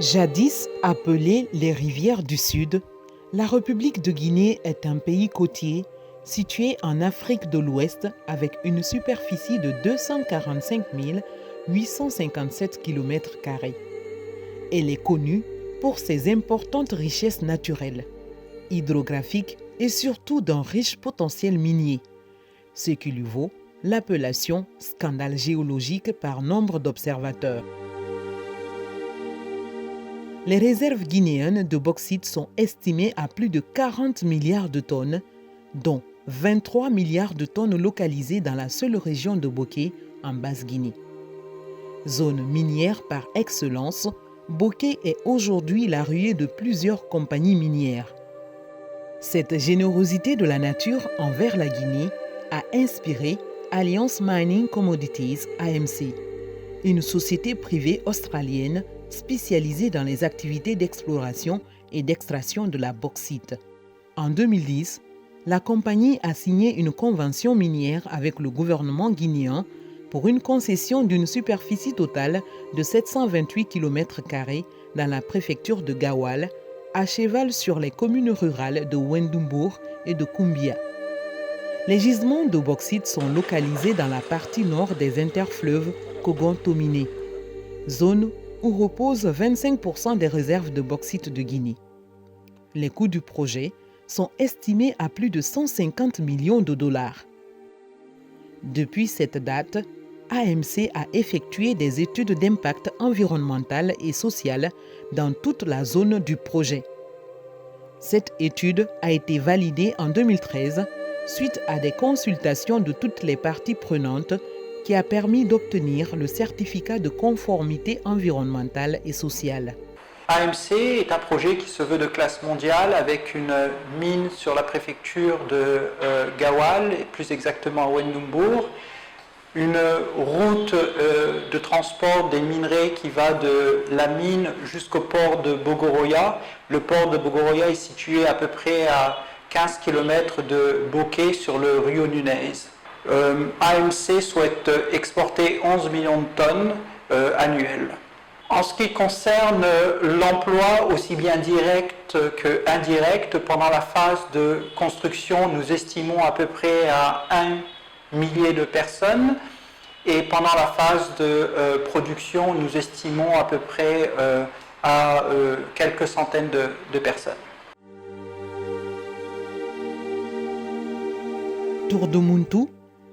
Jadis appelée les rivières du Sud, la République de Guinée est un pays côtier situé en Afrique de l'Ouest avec une superficie de 245 857 km². Elle est connue pour ses importantes richesses naturelles, hydrographiques et surtout d'un riche potentiel minier, ce qui lui vaut l'appellation scandale géologique par nombre d'observateurs. Les réserves guinéennes de bauxite sont estimées à plus de 40 milliards de tonnes, dont 23 milliards de tonnes localisées dans la seule région de Boké, en Basse-Guinée. Zone minière par excellence, Boké est aujourd'hui la ruée de plusieurs compagnies minières. Cette générosité de la nature envers la Guinée a inspiré Alliance Mining Commodities (AMC), une société privée australienne spécialisée dans les activités d'exploration et d'extraction de la bauxite. En 2010, la compagnie a signé une convention minière avec le gouvernement guinéen pour une concession d'une superficie totale de 728 km² dans la préfecture de Gawal, à cheval sur les communes rurales de Wendumbour et de Koumbia. Les gisements de bauxite sont localisés dans la partie nord des interfleuves Kogon-Tominé, zone où reposent 25% des réserves de bauxite de Guinée. Les coûts du projet sont estimés à plus de 150 millions de dollars. Depuis cette date, AMC a effectué des études d'impact environnemental et social dans toute la zone du projet. Cette étude a été validée en 2013 suite à des consultations de toutes les parties prenantes qui a permis d'obtenir le certificat de conformité environnementale et sociale. AMC est un projet qui se veut de classe mondiale avec une mine sur la préfecture de Gawal, et plus exactement à Wendumbour, une route de transport des minerais qui va de la mine jusqu'au port de Bogoroya. Le port de Bogoroya est situé à peu près à 15 km de Boké sur le Rio Nunez. AMC souhaite exporter 11 millions de tonnes annuelles. En ce qui concerne l'emploi aussi bien direct qu'indirect, pendant la phase de construction, nous estimons à peu près à 1 millier de personnes, et pendant la phase de production, nous estimons à peu près à quelques centaines de personnes. Tourdemuntu,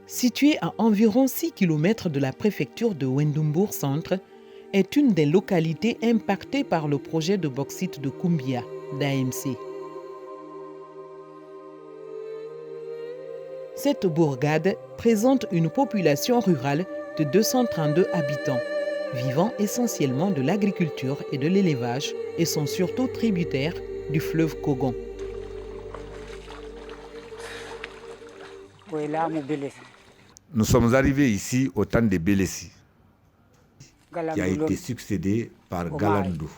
situé à environ 6 km de la préfecture de Wendumbour Centre, est une des localités impactées par le projet de bauxite de Koumbia d'AMC. Cette bourgade présente une population rurale de 232 habitants, vivant essentiellement de l'agriculture et de l'élevage, et sont surtout tributaires du fleuve Kogon. Nous sommes arrivés ici au temps de Bélessi, qui a été succédé par Galandou.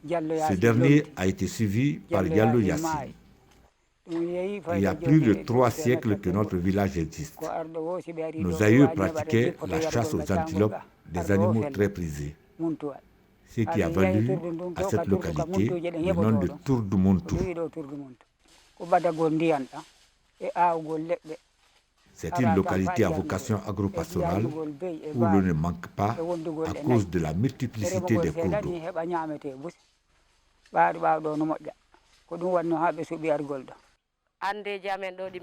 Ce dernier a été suivi par Diallo Yassi. Il y a plus de 3 siècles que notre village existe. Nos aïeux pratiquaient la chasse aux antilopes, des animaux très prisés. Ce qui a valu à cette localité le nom de Tourdemuntu. C'est une localité à vocation agro-pastorale où l'eau ne manque pas à cause de la multiplicité des cours d'eau.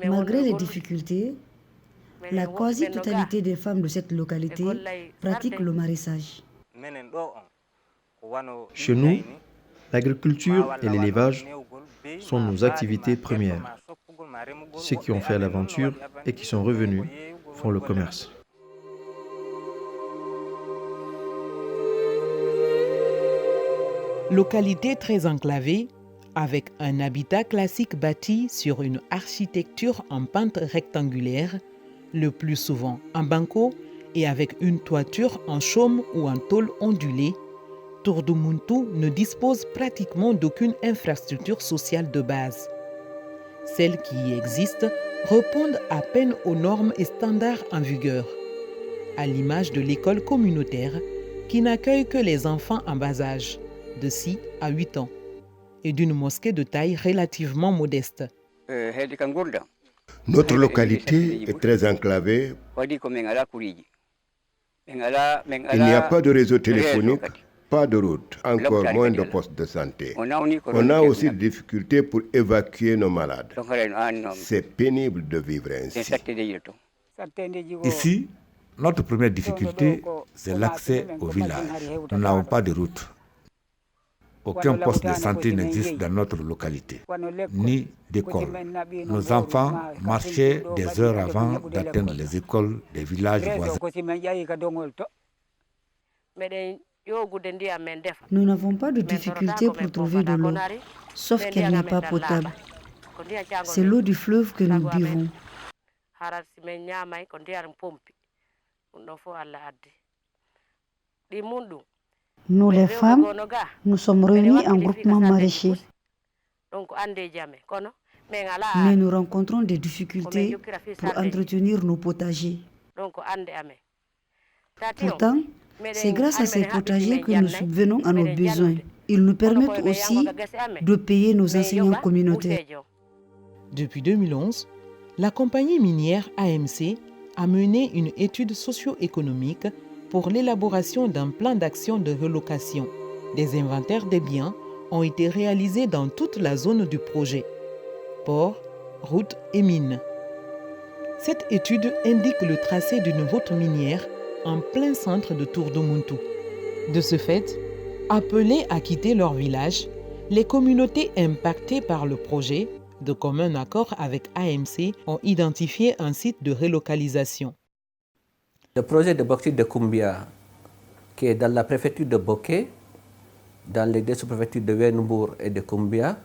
Malgré les difficultés, la quasi-totalité des femmes de cette localité pratiquent le maraîchage. Chez nous, l'agriculture et l'élevage sont nos activités premières. Ceux qui ont fait l'aventure et qui sont revenus font le commerce. Localité très enclavée, avec un habitat classique bâti sur une architecture en pente rectangulaire, le plus souvent en banco et avec une toiture en chaume ou en tôle ondulée, Tourdemuntu ne dispose pratiquement d'aucune infrastructure sociale de base. Celles qui y existent répondent à peine aux normes et standards en vigueur, à l'image de l'école communautaire qui n'accueille que les enfants en bas âge, de 6 à 8 ans, et d'une mosquée de taille relativement modeste. Notre localité est très enclavée. Il n'y a pas de réseau téléphonique, pas de route, encore moins de postes de santé. On a aussi des difficultés pour évacuer nos malades. C'est pénible de vivre ainsi. Ici, notre première difficulté, c'est l'accès au village. Nous n'avons pas de route. Aucun poste de santé n'existe dans notre localité, ni d'école. Nos enfants marchaient des heures avant d'atteindre les écoles des villages voisins. Nous n'avons pas de difficulté pour trouver de l'eau, sauf qu'elle n'est pas potable. C'est l'eau du fleuve que nous buvons. Nous, les femmes, nous sommes réunis en groupement maraîcher. Mais nous rencontrons des difficultés pour entretenir nos potagers. Pourtant, c'est grâce à ces potagers que nous subvenons à nos besoins. Ils nous permettent aussi de payer nos enseignants communautaires. Depuis 2011, la compagnie minière AMC a mené une étude socio-économique pour l'élaboration d'un plan d'action de relocation. Des inventaires des biens ont été réalisés dans toute la zone du projet, ports, routes et mines. Cette étude indique le tracé d'une route minière en plein centre de Tourdemuntu. De ce fait, appelées à quitter leur village, les communautés impactées par le projet, de commun accord avec AMC, ont identifié un site de relocalisation. Le projet de bauxite de Kumbia, qui est dans la préfecture de Boké, dans les deux sous-préfectures de Wennembourg et de Kumbia,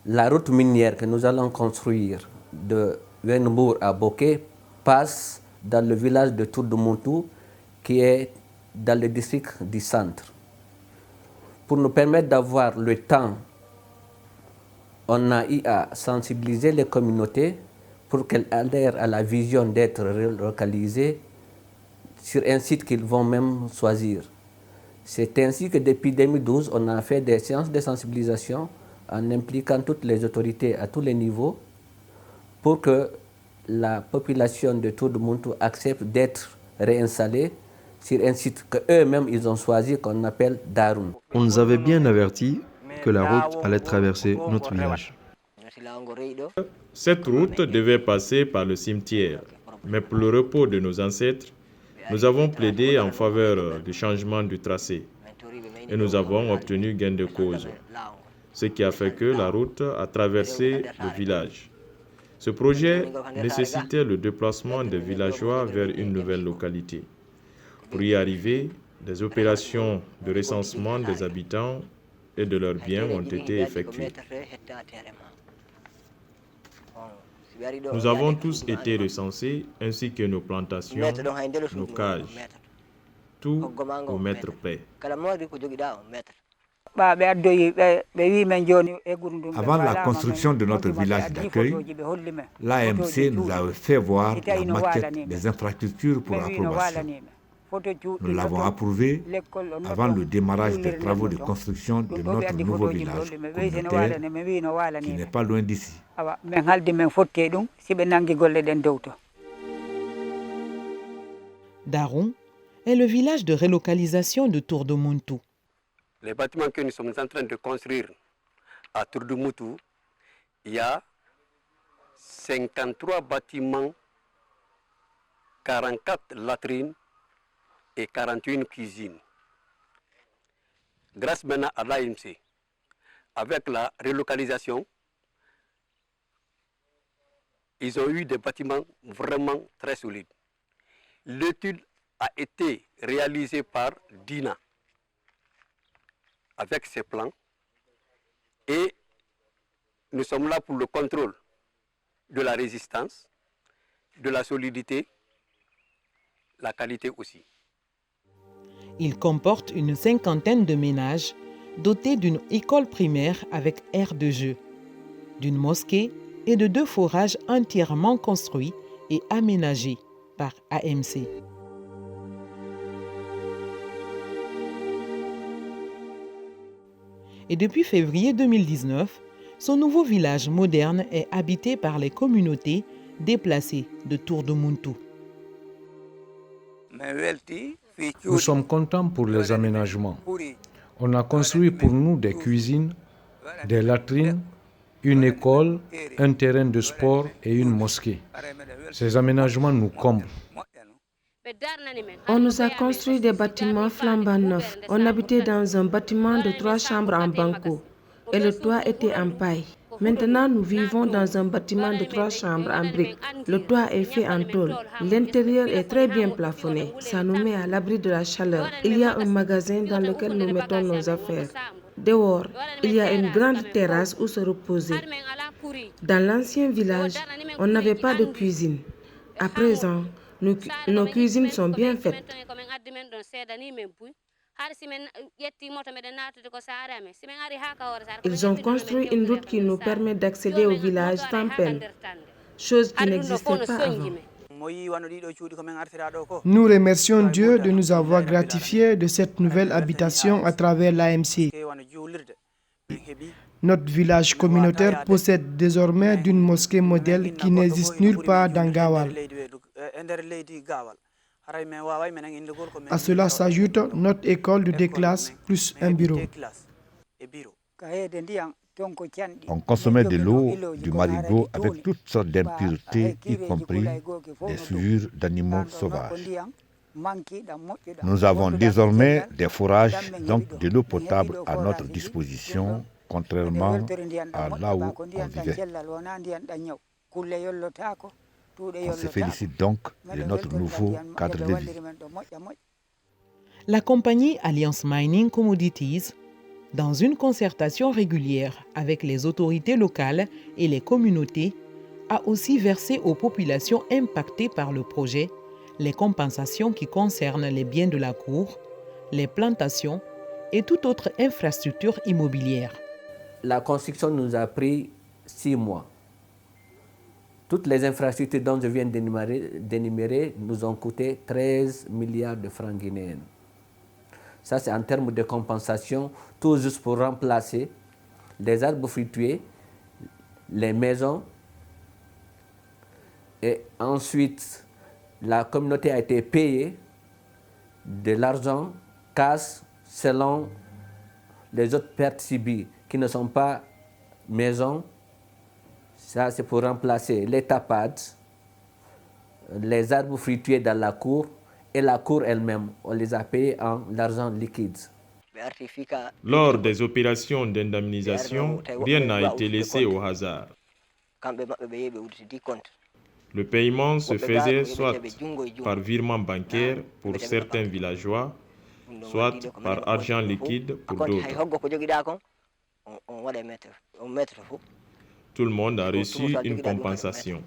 la route minière que nous allons construire de Wennembourg à Boké passe dans le village de Tourdemuntu, qui est dans le district du centre. Pour nous permettre d'avoir le temps, on a eu à sensibiliser les communautés pour qu'elles adhèrent à la vision d'être relocalisées sur un site qu'ils vont même choisir. C'est ainsi que depuis 2012, on a fait des séances de sensibilisation en impliquant toutes les autorités à tous les niveaux pour que la population de Tourdemuntu accepte d'être réinstallée sur un site qu'eux-mêmes ils ont choisi qu'on appelle Darun. On nous avait bien averti que la route allait traverser notre village. Cette route devait passer par le cimetière, mais pour le repos de nos ancêtres, nous avons plaidé en faveur du changement du tracé et nous avons obtenu gain de cause, ce qui a fait que la route a traversé le village. Ce projet nécessitait le déplacement des villageois vers une nouvelle localité. Pour y arriver, des opérations de recensement des habitants et de leurs biens ont été effectuées. Nous avons tous été recensés, ainsi que nos plantations, nos cages, tout au mètre près. Avant la construction de notre village d'accueil, l'AMC nous avait fait voir la maquette des infrastructures pour approbation. Nous l'avons approuvé avant le démarrage des travaux de construction de notre nouveau village communautaire qui n'est pas loin d'ici. Darun est le village de relocalisation de Tourdemuntu. Les bâtiments que nous sommes en train de construire à Tourdemuntu, il y a 53 bâtiments, 44 latrines et 41 cuisines. Grâce maintenant à l'AMC, avec la relocalisation, ils ont eu des bâtiments vraiment très solides. L'étude a été réalisée par Dina avec ses plans et nous sommes là pour le contrôle de la résistance, de la solidité, la qualité aussi. Il comporte une cinquantaine de ménages dotés d'une école primaire avec aire de jeu, d'une mosquée et de 2 forages entièrement construits et aménagés par AMC. Et depuis février 2019, son nouveau village moderne est habité par les communautés déplacées de Tour de Muntu. Nous sommes contents pour les aménagements. On a construit pour nous des cuisines, des latrines, une école, un terrain de sport et une mosquée. Ces aménagements nous comblent. On nous a construit des bâtiments flambant neufs. On habitait dans un bâtiment de 3 chambres en banco et le toit était en paille. Maintenant, nous vivons dans un bâtiment de 3 chambres en briques. Le toit est fait en tôle. L'intérieur est très bien plafonné. Ça nous met à l'abri de la chaleur. Il y a un magasin dans lequel nous mettons nos affaires. Dehors, il y a une grande terrasse où se reposer. Dans l'ancien village, on n'avait pas de cuisine. À présent, nos cuisines sont bien faites. Ils ont construit une route qui nous permet d'accéder au village sans peine, chose qui n'existait pas avant. Nous remercions Dieu de nous avoir gratifiés de cette nouvelle habitation à travers l'AMC. Notre village communautaire possède désormais une mosquée modèle qui n'existe nulle part dans Gawal. À cela s'ajoute notre école de 2 classes plus un bureau. On consommait de l'eau du marigot avec toutes sortes d'impuretés, y compris des souillures d'animaux sauvages. Nous avons désormais des fourrages, donc de l'eau potable à notre disposition, contrairement à là où on vivait. On se félicite donc de notre nouveau cadre de vie. La compagnie Alliance Mining Commodities, dans une concertation régulière avec les autorités locales et les communautés, a aussi versé aux populations impactées par le projet les compensations qui concernent les biens de la cour, les plantations et toute autre infrastructure immobilière. La construction nous a pris 6 mois. Toutes les infrastructures dont je viens d'énumérer nous ont coûté 13 milliards de francs guinéens. Ça, c'est en termes de compensation, tout juste pour remplacer les arbres fruitiers, les maisons. Et ensuite, la communauté a été payée de l'argent cash selon les autres pertes subies qui ne sont pas maisons. Ça, c'est pour remplacer les tapades, les arbres fruitiers dans la cour et la cour elle-même. On les a payés en argent liquide. Lors des opérations d'indemnisation, rien n'a été laissé au hasard. Le paiement se faisait soit par virement bancaire pour certains villageois, soit par argent liquide pour d'autres. Tout le monde a reçu une compensation.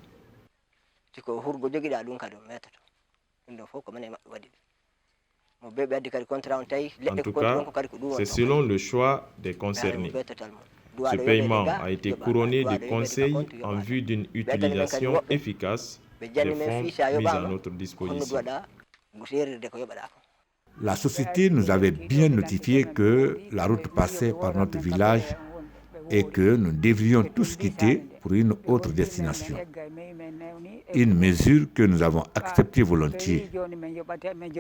En tout cas, c'est selon le choix des concernés. Ce paiement a été couronné de conseils en vue d'une utilisation efficace des fonds mis à notre disposition. La société nous avait bien notifié que la route passait par notre village et que nous devrions tous quitter pour une autre destination. Une mesure que nous avons acceptée volontiers.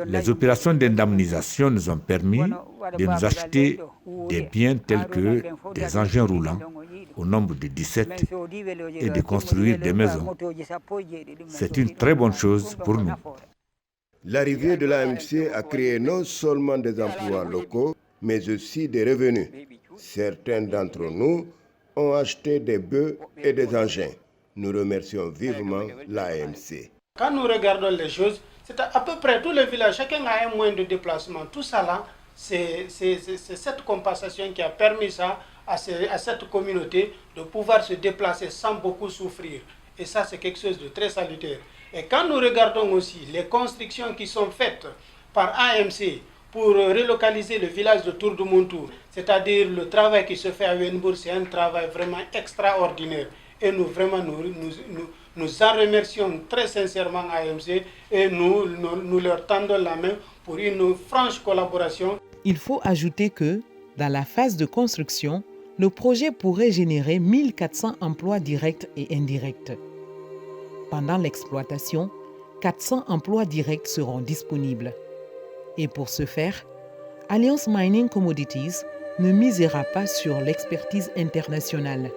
Les opérations d'indemnisation nous ont permis de nous acheter des biens tels que des engins roulants au nombre de 17 et de construire des maisons. C'est une très bonne chose pour nous. L'arrivée de l'AMC a créé non seulement des emplois locaux, mais aussi des revenus. Certains d'entre nous ont acheté des bœufs et des engins. Nous remercions vivement l'AMC. Quand nous regardons les choses, c'est à peu près tous les villages, chacun a un moyen de déplacement. Tout ça là, c'est cette compensation qui a permis ça à cette communauté de pouvoir se déplacer sans beaucoup souffrir. Et ça, c'est quelque chose de très salutaire. Et quand nous regardons aussi les constructions qui sont faites par AMC pour relocaliser le village de Tour de Muntu, c'est-à-dire le travail qui se fait à Wenbourg, c'est un travail vraiment extraordinaire. Et nous vraiment nous en remercions très sincèrement à AMC et nous leur tendons la main pour une franche collaboration. Il faut ajouter que Dans la phase de construction, le projet pourrait générer 1400 emplois directs et indirects. Pendant l'exploitation, 400 emplois directs seront disponibles. Et pour ce faire, Alliance Mining Commodities ne misera pas sur l'expertise internationale.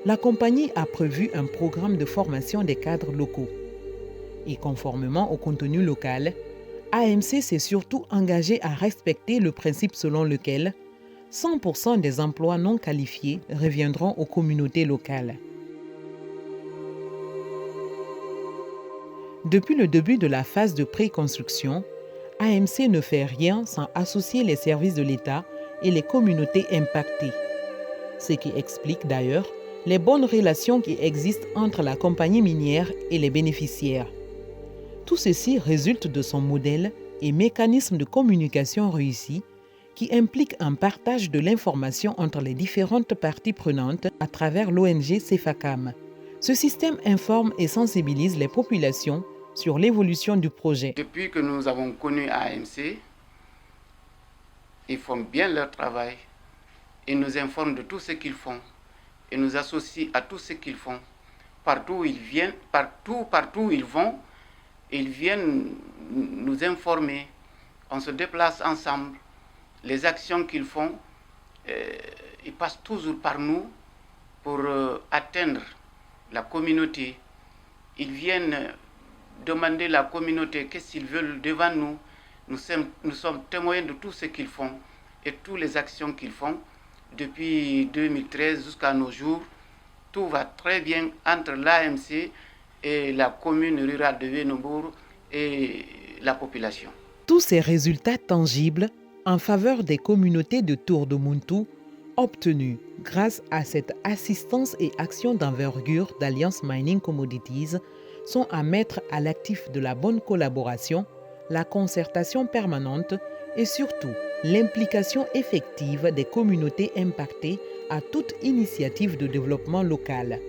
La compagnie a prévu un programme de formation des cadres locaux. Et conformément au contenu local, AMC s'est surtout engagé à respecter le principe selon lequel 100% des emplois non qualifiés reviendront aux communautés locales. Depuis le début de la phase de pré-construction, AMC ne fait rien sans associer les services de l'État et les communautés impactées. Ce qui explique d'ailleurs les bonnes relations qui existent entre la compagnie minière et les bénéficiaires. Tout ceci résulte de son modèle et mécanisme de communication réussi qui implique un partage de l'information entre les différentes parties prenantes à travers l'ONG CEFACAM. Ce système informe et sensibilise les populations sur l'évolution du projet. Depuis que nous avons connu AMC, ils font bien leur travail. Ils nous informent de tout ce qu'ils font. Ils nous associent à tout ce qu'ils font. Partout où ils viennent, partout où ils vont, ils viennent nous informer. On se déplace ensemble. Les actions qu'ils font, ils passent toujours par nous pour atteindre la communauté. Ils viennent demander à la communauté qu'est-ce qu'ils veulent devant nous. Nous sommes témoins de tout ce qu'ils font et toutes les actions qu'ils font. Depuis 2013 jusqu'à nos jours, tout va très bien entre l'AMC et la commune rurale de Wénobour et la population. Tous ces résultats tangibles en faveur des communautés de Tour de Muntu, obtenus grâce à cette assistance et action d'envergure d'Alliance Mining Commodities, sont à mettre à l'actif de la bonne collaboration, la concertation permanente et surtout l'implication effective des communautés impactées à toute initiative de développement local.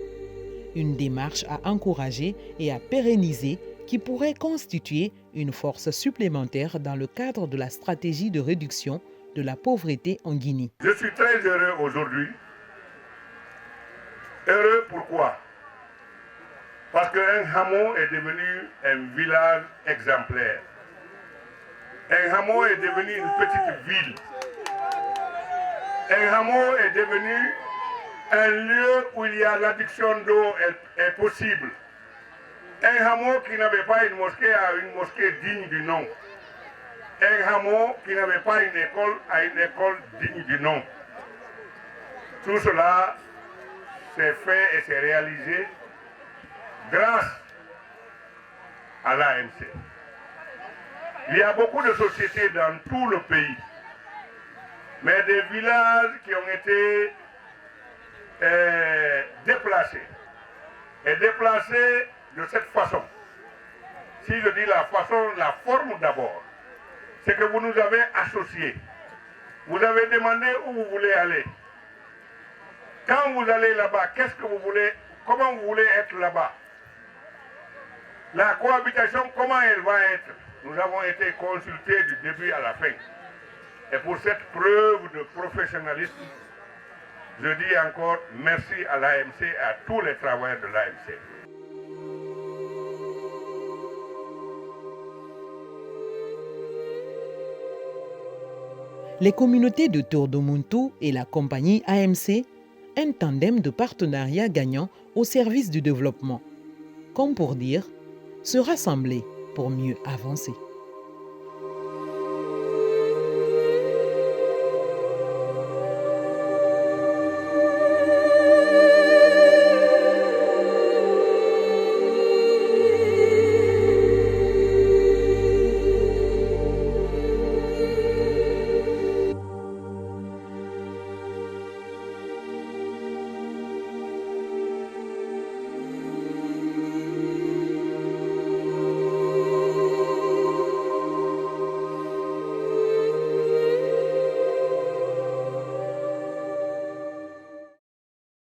Une démarche à encourager et à pérenniser qui pourrait constituer une force supplémentaire dans le cadre de la stratégie de réduction de la pauvreté en Guinée. Je suis très heureux aujourd'hui. Heureux pourquoi? Parce qu'un hameau est devenu un village exemplaire. Un hameau est devenu une petite ville. Un hameau est devenu un lieu où il y a l'adduction d'eau est possible. Un hameau qui n'avait pas une mosquée a une mosquée digne du nom. Un hameau qui n'avait pas une école a une école digne du nom. Tout cela s'est fait et s'est réalisé grâce à l'AMC. Il y a beaucoup de sociétés dans tout le pays, mais des villages qui ont été déplacés. Et déplacés de cette façon. Si je dis la façon, la forme d'abord, c'est que vous nous avez associés. Vous avez demandé où vous voulez aller. Quand vous allez là-bas, qu'est-ce que vous voulez, comment vous voulez être là-bas? La cohabitation, comment elle va être? Nous avons été consultés du début à la fin. Et pour cette preuve de professionnalisme, je dis encore merci à l'AMC et à tous les travailleurs de l'AMC. Les communautés de Tour de Muntu et la compagnie AMC, un tandem de partenariat gagnant au service du développement. Comme pour dire, se rassembler pour mieux avancer.